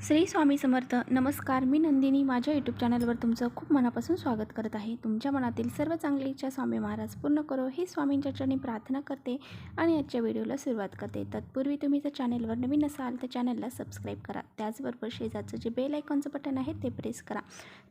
श्री स्वामी समर्थ. नमस्कार, मी नंदिनी माझ्या यूट्यूब चॅनलवर तुमचं खूप मनापासून स्वागत करत आहे. तुमच्या मनातील सर्व चांगली इच्छा स्वामी महाराज पूर्ण करो ही स्वामींच्या चरणी प्रार्थना करते आणि आजच्या व्हिडिओला सुरुवात करते. तत्पूर्वी तुम्ही जर चॅनलवर नवीन असाल तर चॅनलला सबस्क्राईब करा. त्याचबरोबर शेजारचं जे बेल आयकॉनचं बटन आहे ते प्रेस करा,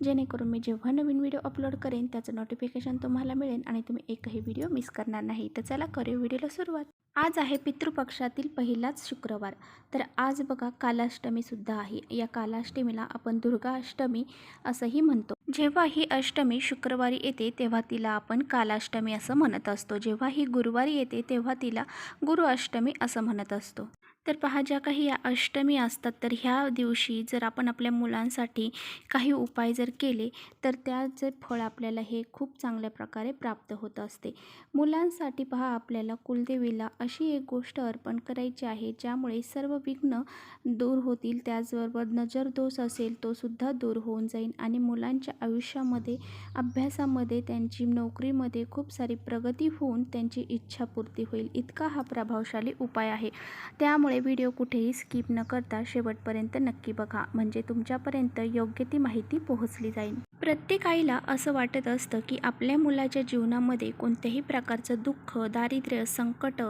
जेणेकरून मी जेव्हा नवीन व्हिडिओ अपलोड करेन त्याचं नोटिफिकेशन तुम्हाला मिळेल आणि तुम्ही एकही व्हिडिओ मिस करणार नाही. तर चला करूया व्हिडिओला सुरुवात. आज आहे पितृपक्षातील पहिलाच शुक्रवार. तर आज बघा कालाष्टमी सुद्धा आहे. या कालाष्टमीला आपण दुर्गा अष्टमी असंही म्हणतो. जेव्हा ही अष्टमी शुक्रवारी येते तेव्हा तिला आपण कालाष्टमी असं म्हणत असतो. जेव्हा ही गुरुवारी येते तेव्हा तिला गुरु अष्टमी असं म्हणत असतो. तर पहा, ज्या काही या अष्टमी असतात तर ह्या दिवशी जर आपण आपल्या मुलांसाठी काही उपाय जर केले तर त्याचे फळ आपल्याला हे खूप चांगल्या प्रकारे प्राप्त होत असते. मुलांसाठी पहा, आपल्याला कुलदेवीला अशी एक गोष्ट अर्पण करायची आहे ज्यामुळे सर्व विघ्न दूर होतील. त्याचबरोबर नजर दोष असेल तो सुद्धा दूर होऊन जाईल आणि मुलांच्या आयुष्यामध्ये, अभ्यासामध्ये, त्यांची नोकरीमध्ये खूप सारी प्रगती होऊन त्यांची इच्छापूर्ती होईल. इतका हा प्रभावशाली उपाय आहे. त्यामुळे व्हिडिओ कुठेही स्किप न करता शेवटपर्यंत नक्की बघा, म्हणजे तुमच्यापर्यंत योग्य ती माहिती पोहोचली जाईल. प्रत्येक आईला असं वाटत असतं की आपल्या मुलाच्या जीवनामध्ये कोणत्याही प्रकारचं दुःख, दारिद्र्य, संकट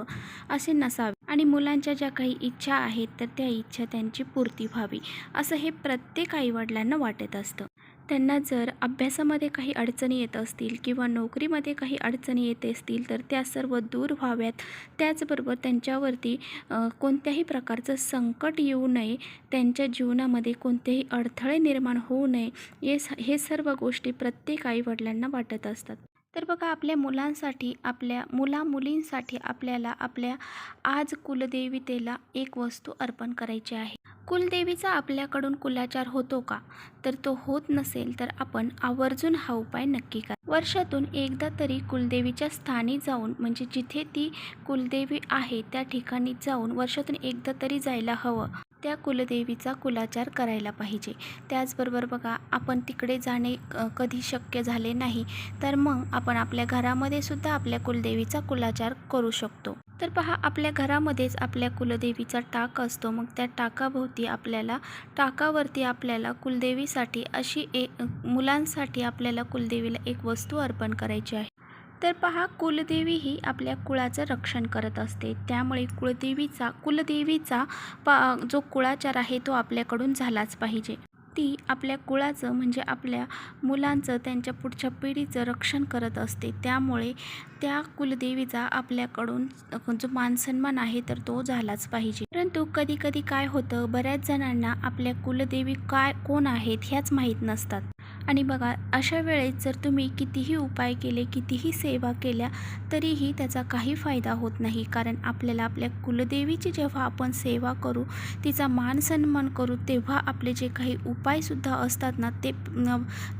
असे नसावे आणि मुलांच्या ज्या काही इच्छा आहेत तर त्या इच्छा त्यांची पूर्ती व्हावी, असं हे प्रत्येक आईवडिलांना वाटत असतं. त्यांना जर अभ्यासामध्ये काही अडचणी येत असतील किंवा नोकरीमध्ये काही अडचणी येत असतील तर त्या सर्व दूर व्हाव्यात. त्याचबरोबर त्यांच्यावरती कोणत्याही प्रकारचं संकट येऊ नये, त्यांच्या जीवनामध्ये कोणतेही अडथळे निर्माण होऊ नये, हे सर्व गोष्टी प्रत्येक आईवडिलांना वाटत असतात. तर बघा, आपल्या मुलांसाठी, आपल्या मुलींसाठी आपल्याला आपल्या आज कुलदेवतेला एक वस्तू अर्पण करायची आहे. कुलदेवीचा आपल्याकडून कुलाचार होतो का? तर तो होत नसेल तर आपण आवर्जून हा उपाय नक्की करा. वर्षातून एकदा तरी कुलदेवीच्या स्थानी जाऊन, म्हणजे जिथे ती कुलदेवी आहे त्या ठिकाणी जाऊन वर्षातून एकदा तरी जायला हवं. त्या कुलदेवीचा कुलाचार करायला पाहिजे. त्याचबरोबर बघा, आपण तिकडे जाणे कधी शक्य झाले नाही तर मग आपण आपल्या घरामध्ये सुद्धा आपल्या कुलदेवीचा कुलाचार करू शकतो. तर पहा, आपल्या घरामध्येच आपल्या कुलदेवीचा टाक असतो. मग त्या टाकावरती आपल्याला कुलदेवीसाठी अशी मुलांसाठी आपल्याला कुलदेवीला एक वस्तू अर्पण करायची आहे. तर पहा, कुलदेवी ही आपल्या कुळाचं रक्षण करत असते. त्यामुळे कुलदेवीचा जो कुळाचार आहे तो आपल्याकडून झालाच पाहिजे. ती आपल्या कुळाचं, म्हणजे आपल्या मुलांचं, त्यांच्या पुढच्या पिढीचं रक्षण करत असते. त्यामुळे त्या कुलदेवीचा आपल्याकडून जो मानसन्मान आहे तर तो झालाच पाहिजे. परंतु कधी कधी काय होतं, बऱ्याच जणांना आपल्या कुलदेवी कोण आहेत ह्याच माहीत नसतात. आणि बघा, अशा वेळेस जर तुम्ही कितीही उपाय केले, कितीही सेवा केल्या तरीही त्याचा काही फायदा होत नाही. कारण आपल्याला आपल्या कुलदेवीची जेव्हा आपण सेवा करू, तिचा मान सन्मान करू, तेव्हा आपले जे काही उपायसुद्धा असतात ना ते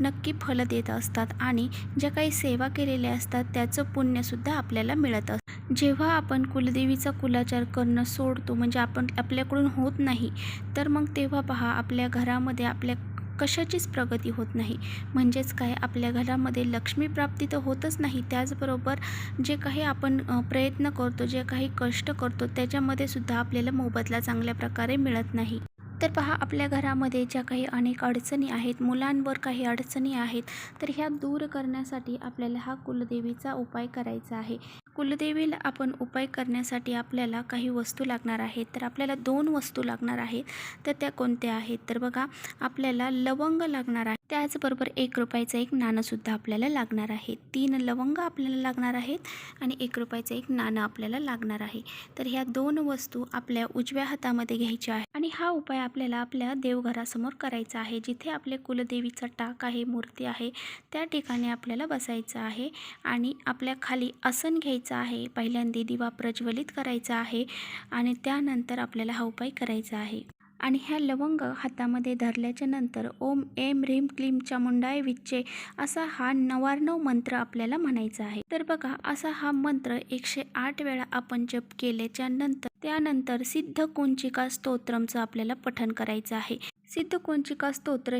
नक्की फल देत असतात आणि ज्या काही सेवा केलेल्या असतात त्याचं पुण्यसुद्धा आपल्याला मिळत असतं. जेव्हा आपण कुलदेवीचा कुलाचार करणं सोडतो, म्हणजे आपल्याकडून होत नाही, तर मग तेव्हा पहा, आपल्या घरामध्ये आपल्या कशाचीच प्रगती होत नाही. म्हणजेच काय, आपल्या घरामध्ये लक्ष्मी प्राप्ती तर होतच नाही, त्याचबरोबर जे काही आपण प्रयत्न करतो, जे काही कष्ट करतो त्याच्यामध्ये सुद्धा आपल्याला मोबदला चांगल्या प्रकारे मिळत नाही. तर पहा, आपल्या घरामध्ये ज्या काही अनेक अडचणी आहेत, मुलांवर काही अडचणी आहेत, तर ह्या दूर करण्यासाठी आपल्याला हा कुलदेवीचा उपाय करायचा आहे. कुलदेवीला आपण उपाय करण्यासाठी आपल्याला काही वस्तू लागणार आहेत. तर आपल्याला 2 वस्तू लागणार आहेत. तर त्या कोणत्या आहेत? तर बघा, आपल्याला लवंग लागणार आहे. त्याचबरोबर 1 रुपयाचं एक नाणंसुद्धा आपल्याला लागणार आहे. 3 लवंग आपल्याला लागणार आहेत आणि 1 रुपयाचं एक नाणं आपल्याला लागणार आहे. तर ह्या 2 वस्तू आपल्या उजव्या हातामध्ये घ्यायच्या आहे आणि हा उपाय आपल्याला आपल्या देवघरासमोर करायचा आहे. जिथे आपले कुलदेवीचा टाक आहे, मूर्ती आहे, त्या ठिकाणी आपल्याला बसायचं आहे आणि आपल्या खाली आसन घ्यायचं आहे. पहिल्यांदा दिवा प्रज्वलित करायचा आहे आणि त्यानंतर आपल्याला हा उपाय करायचा आहे. आणि ह्या लवंग हातामध्ये धरल्याच्या नंतर ओम ऐं ह्रीं क्लीं चामुंडाय विच्चे असा हा 9 मंत्र आपल्याला म्हणायचा आहे. तर बघा, असा हा मंत्र 108 वेळा आपण जप केल्याच्या नंतर त्यानंतर सिद्ध कुंचिका स्तोत्रमचं आपल्याला पठण करायचं आहे. सिद्ध कुंचिका स्तोत्र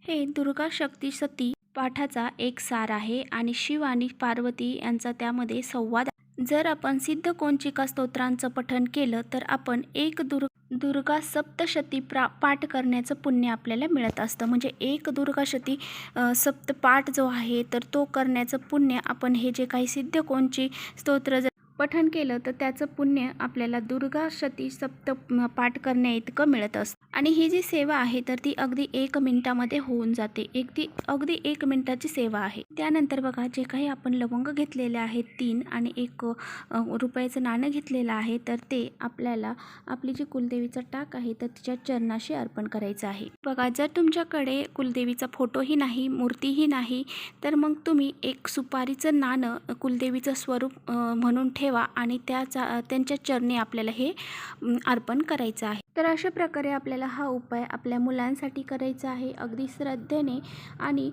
हे दुर्गा शक्ती सती पाठाचा एक सार आहे आणि शिव आणि पार्वती यांचा त्यामध्ये संवाद. जर आपण सिद्ध कोंचिका स्तोत्रांचं पठण केलं तर आपण एक दुर्गा सप्तशती पाठ करण्याचं पुण्य आपल्याला मिळत असतं. म्हणजे एक दुर्गाशती सप्तपाठ जो आहे तर तो करण्याचं पुण्य आपण हे जे काही सिद्ध कोंची स्तोत्र जर पठण केलं तर त्याचं पुण्य आपल्याला दुर्गा शती सप्त पाठ करण्या इतकं मिळत असतं. आणि ही जी सेवा आहे तर ती अगदी 1 मिनिटामध्ये होऊन जाते. अगदी 1 मिनिटाची सेवा आहे. त्यानंतर बघा जे काही आपण लवंग घेतलेले आहेत 3 आणि 1 रुपयाचं नाणं घेतलेलं आहे तर ते आपल्याला आपली जी कुलदेवीचा टाक आहे तर तिच्या चरणाशी अर्पण करायचं आहे. बघा जर तुमच्याकडे कुलदेवीचा फोटोही नाही, मूर्तीही नाही तर मग तुम्ही एक सुपारीचं नाणं कुलदेवीचं स्वरूप म्हणून ठेवा आणि त्यांच्या चरणी आपल्याला हे अर्पण करायचं आहे. तर अशा प्रकारे आपल्याला हा उपाय आपल्या मुलांसाठी करायचा आहे. अगदी श्रद्धेने आणि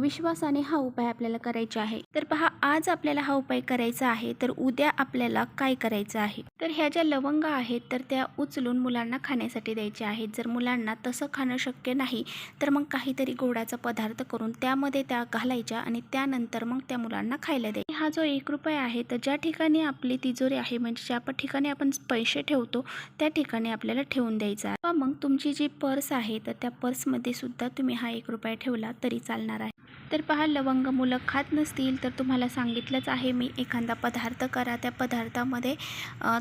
विश्वासाने हा उपाय आपल्याला करायचा आहे. तर पहा आज आपल्याला हा उपाय करायचा आहे तर उद्या आपल्याला काय करायचं आहे तर ह्या ज्या लवंगा आहेत तर त्या उचलून मुलांना खाण्यासाठी द्यायच्या आहेत. जर मुलांना तसं खाणं शक्य नाही तर मग काहीतरी गोडाचा पदार्थ करून त्यामध्ये त्या घालायच्या आणि त्यानंतर मग त्या मुलांना खायला द्यायचा. हा जो 1 रुपया आहे तर ज्या ठिकाणी आपली तिजोरी आहे म्हणजे ज्या ठिकाणी आपण पैसे ठेवतो त्या ठिकाणी आपल्याला ठेवून द्यायचा आहे. मग तुमची जी पर्स आहे तर त्या पर्समध्ये सुद्धा तुम्ही हा 1 रुपया ठेवला तरी चालणार आहे. तर पहा लवंग मुलं खात नसतील तर तुम्हाला सांगितलंच आहे मी, एखादा पदार्थ करा, त्या पदार्थामध्ये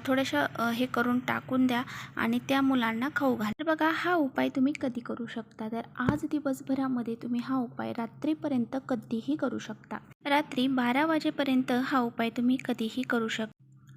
थोडंसं हे करून टाकून द्या आणि त्या मुलांना खाऊ घाला. तर बघा हा उपाय तुम्ही कधी करू शकता तर आज दिवसभरामध्ये तुम्ही हा उपाय रात्रीपर्यंत कधीही करू शकता. रात्री 12 वाजेपर्यंत हा उपाय तुम्ही कधीही करू शकता.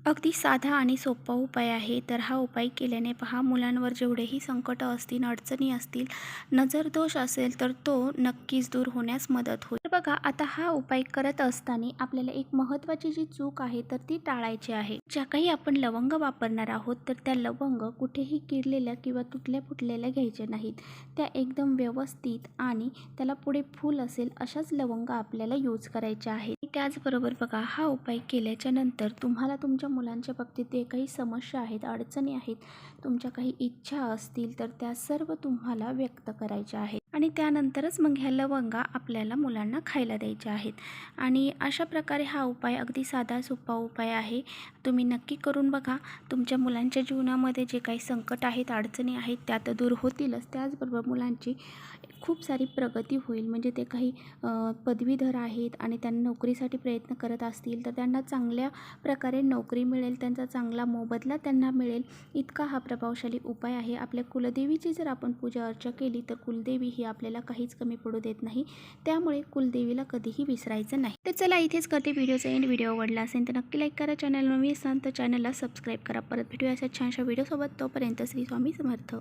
अगदी साधा आणि सोपा उपाय आहे. तर हा उपाय केल्याने पहा मुलांवर जेवढेही संकट असतील, अडचणी असतील, नजरदोष असेल तर तो नक्कीच दूर होण्यास मदत होईल. तर बघा आता हा उपाय करत असताना आपल्याला एक महत्त्वाची जी चूक आहे तर ती टाळायची आहे. ज्या काही आपण लवंग वापरणार आहोत तर त्या लवंग कुठेही किडलेल्या किंवा तुटल्या फुटलेल्या घ्यायच्या नाहीत. त्या एकदम व्यवस्थित आणि त्याला पुढे फूल असेल अशाच लवंग आपल्याला यूज करायच्या आहेत. त्याचबरोबर बघा हा उपाय केल्याच्या नंतर तुम्हाला तुमच्या मुलांच्या बाबतीत जे काही समस्या आहेत, अडचणी आहेत, तुमच्या काही इच्छा असतील तर त्या सर्व तुम्हाला व्यक्त करायच्या आहेत आणि त्यानंतरच मग ह्या लवंगा आपल्याला मुलांना खायला द्यायच्या आहेत. आणि अशा प्रकारे हा उपाय अगदी साधा सोपा उपाय आहे. तुम्ही नक्की करून बघा. तुमच्या मुलांच्या जीवनामध्ये जे काही संकट आहेत, अडचणी आहेत त्या तर दूर होतीलच. त्याचबरोबर मुलांची खूप सारी प्रगती होईल. म्हणजे ते काही पदवीधर आहेत आणि त्यांना नोकरीसाठी प्रयत्न करत असतील तर त्यांना चांगल्या प्रकारे नोकरी मिळेल, त्यांचा चांगला मोबदला त्यांना मिळेल, इतका हा प्रभावशाली उपाय आहे. आपल्या कुलदेवीची जर आपण पूजा अर्चा केली तर कुलदेवी ही आपल्याला काहीच कमी पडू देत नाही. त्यामुळे कुलदेवीला कधीही विसरायचं नाही. तर चला इथेच करते व्हिडिओचा एंड. व्हिडिओ आवडला असेल तर नक्की लाईक करा. चॅनल नवीन असाल तर चॅनलला सबस्क्राईब करा. परत भेटूया अशा छानशा व्हिडिओसोबत. तोपर्यंत श्री स्वामी समर्थ.